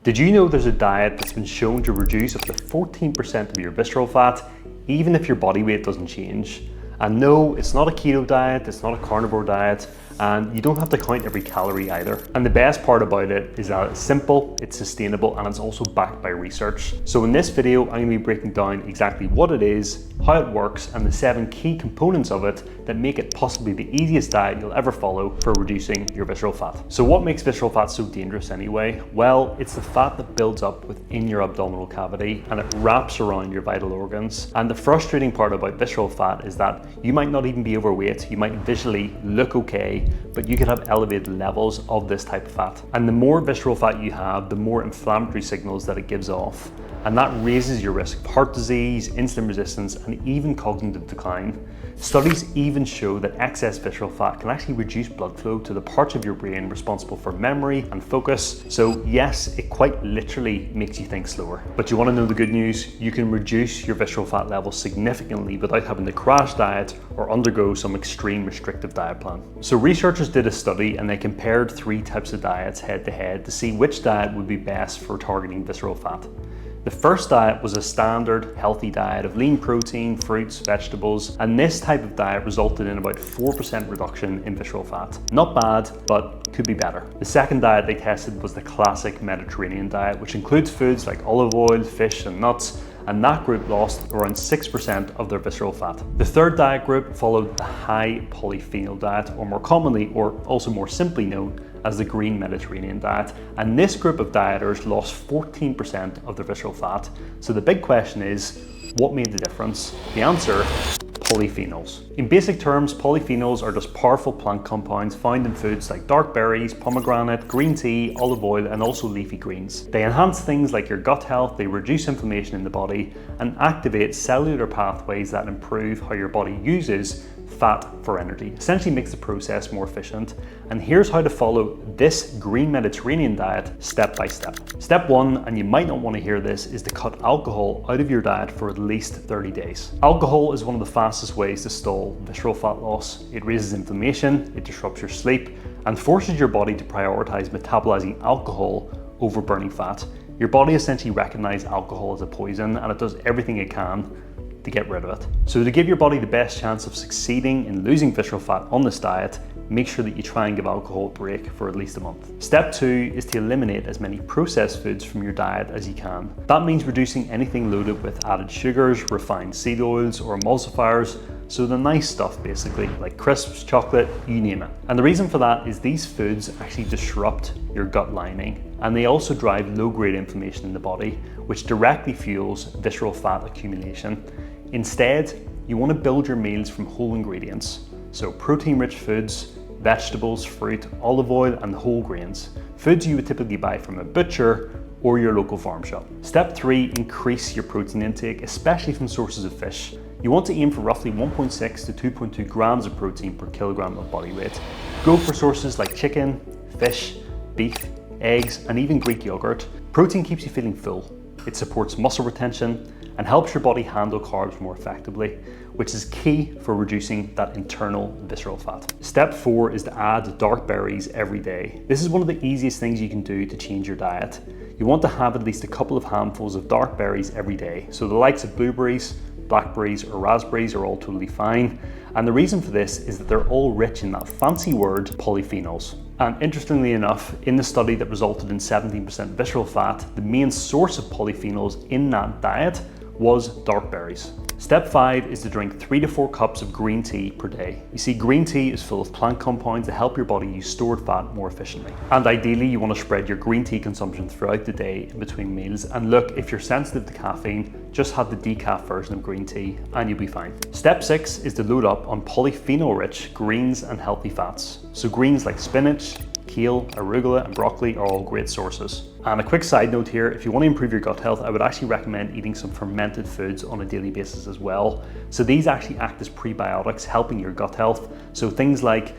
Did you know there's a diet that's been shown to reduce up to 14% of your visceral fat, even if your body weight doesn't change? And no, it's not a keto diet, it's not a carnivore diet, and you don't have to count every calorie either. And the best part about it is that it's simple, it's sustainable, and it's also backed by research. So in this video, I'm going to be breaking down exactly what it is, how it works, and the 7 key components of it that make it possibly the easiest diet you'll ever follow for reducing your visceral fat. So what makes visceral fat so dangerous anyway? Well, it's the fat that builds up within your abdominal cavity and it wraps around your vital organs. And the frustrating part about visceral fat is that you might not even be overweight, you might visually look okay, but you could have elevated levels of this type of fat. And the more visceral fat you have, the more inflammatory signals that it gives off. And that raises your risk of heart disease, insulin resistance, and even cognitive decline. Studies even show that excess visceral fat can actually reduce blood flow to the parts of your brain responsible for memory and focus. So yes, it quite literally makes you think slower. But you want to know the good news? You can reduce your visceral fat levels significantly without having to crash diet or undergo some extreme restrictive diet plan. So researchers did a study and they compared 3 types of diets head to head to see which diet would be best for targeting visceral fat. The first diet was a standard healthy diet of lean protein, fruits, vegetables, and this type of diet resulted in about 4% reduction in visceral fat. Not bad, but could be better. The second diet they tested was the classic Mediterranean diet, which includes foods like olive oil, fish, and nuts, and that group lost around 6% of their visceral fat. The third diet group followed the high polyphenol diet, or more commonly, or also more simply known, as the green Mediterranean diet, and this group of dieters lost 14% of their visceral fat. So the big question is, what made the difference? The answer: polyphenols. In basic terms, polyphenols are just powerful plant compounds found in foods like dark berries, pomegranate, green tea, olive oil, and also leafy greens. They enhance things like your gut health, they reduce inflammation in the body, and activate cellular pathways that improve how your body uses fat for energy. Essentially makes the process more efficient. And here's how to follow this green Mediterranean diet step by step. Step 1, and you might not want to hear this, is to cut alcohol out of your diet for at least 30 days. Alcohol is one of the fastest ways to stall visceral fat loss. It raises inflammation, it disrupts your sleep, and forces your body to prioritize metabolizing alcohol over burning fat. Your body essentially recognizes alcohol as a poison, and it does everything it can to get rid of it. So to give your body the best chance of succeeding in losing visceral fat on this diet, make sure that you try and give alcohol a break for at least a month. Step 2 is to eliminate as many processed foods from your diet as you can. That means reducing anything loaded with added sugars, refined seed oils, or emulsifiers. So the nice stuff basically, like crisps, chocolate, you name it. And the reason for that is these foods actually disrupt your gut lining, and they also drive low-grade inflammation in the body, which directly fuels visceral fat accumulation. Instead, you want to build your meals from whole ingredients. So protein-rich foods, vegetables, fruit, olive oil, and whole grains. Foods you would typically buy from a butcher or your local farm shop. Step 3, increase your protein intake, especially from sources of fish. You want to aim for roughly 1.6 to 2.2 grams of protein per kilogram of body weight. Go for sources like chicken, fish, beef, eggs, and even Greek yogurt. Protein keeps you feeling full. It supports muscle retention and helps your body handle carbs more effectively, which is key for reducing that internal visceral fat. Step 4 is to add dark berries every day. This is one of the easiest things you can do to change your diet. You want to have at least a couple of handfuls of dark berries every day. So the likes of blueberries, blackberries, or raspberries are all totally fine. And the reason for this is that they're all rich in that fancy word, polyphenols. And interestingly enough, in the study that resulted in 17% visceral fat, the main source of polyphenols in that diet was dark berries. Step 5 is to drink 3 to 4 cups of green tea per day. You see, green tea is full of plant compounds that help your body use stored fat more efficiently. And ideally, you want to spread your green tea consumption throughout the day in between meals. And look, if you're sensitive to caffeine, just have the decaf version of green tea and you'll be fine. Step 6 is to load up on polyphenol-rich greens and healthy fats. So greens like spinach, kale, arugula, and broccoli are all great sources. And a quick side note here, if you want to improve your gut health, I would actually recommend eating some fermented foods on a daily basis as well. So these actually act as prebiotics, helping your gut health. So things like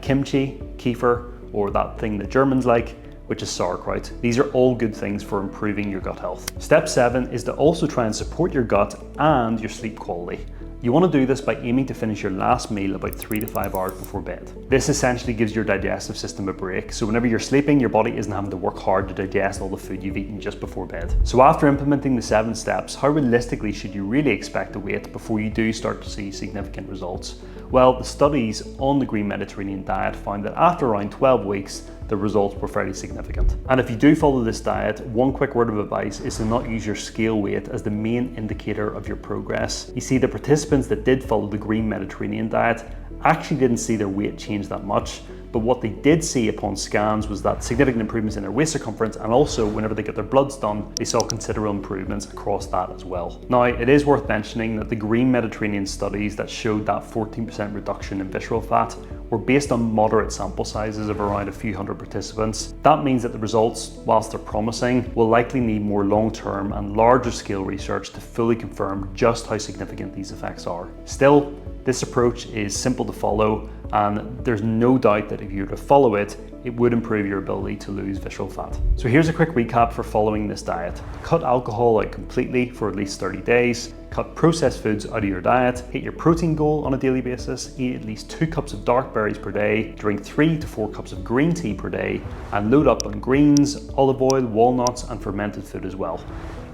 kimchi, kefir, or that thing that Germans like, which is sauerkraut. These are all good things for improving your gut health. Step 7 is to also try and support your gut and your sleep quality. You want to do this by aiming to finish your last meal about 3 to 5 hours before bed. This essentially gives your digestive system a break, so whenever you're sleeping, your body isn't having to work hard to digest all the food you've eaten just before bed. So after implementing the 7 steps, how realistically should you really expect to wait before you do start to see significant results? Well, the studies on the Green Mediterranean diet found that after around 12 weeks, the results were fairly significant. And if you do follow this diet, one quick word of advice is to not use your scale weight as the main indicator of your progress. You see, the participants that did follow the Green Mediterranean diet actually didn't see their weight change that much, but what they did see upon scans was that significant improvements in their waist circumference, and also whenever they get their bloods done, they saw considerable improvements across that as well. Now, it is worth mentioning that the Green Mediterranean studies that showed that 14% reduction in visceral fat were based on moderate sample sizes of around a few hundred participants. That means that the results, whilst they're promising, will likely need more long-term and larger scale research to fully confirm just how significant these effects are. Still, this approach is simple to follow, and there's no doubt that if you were to follow it, it would improve your ability to lose visceral fat. So here's a quick recap for following this diet. Cut alcohol out completely for at least 30 days, cut processed foods out of your diet, hit your protein goal on a daily basis, eat at least 2 cups of dark berries per day, drink 3 to 4 cups of green tea per day, and load up on greens, olive oil, walnuts, and fermented food as well.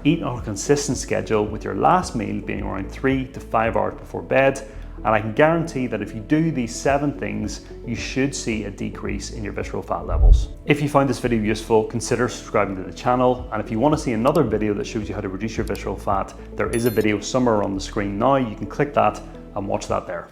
Eat on a consistent schedule, with your last meal being around 3 to 5 hours before bed, and I can guarantee that if you do these 7 things, you should see a decrease in your visceral fat levels. If you found this video useful, consider subscribing to the channel, and if you want to see another video that shows you how to reduce your visceral fat, there is a video somewhere on the screen now. You can click that and watch that there.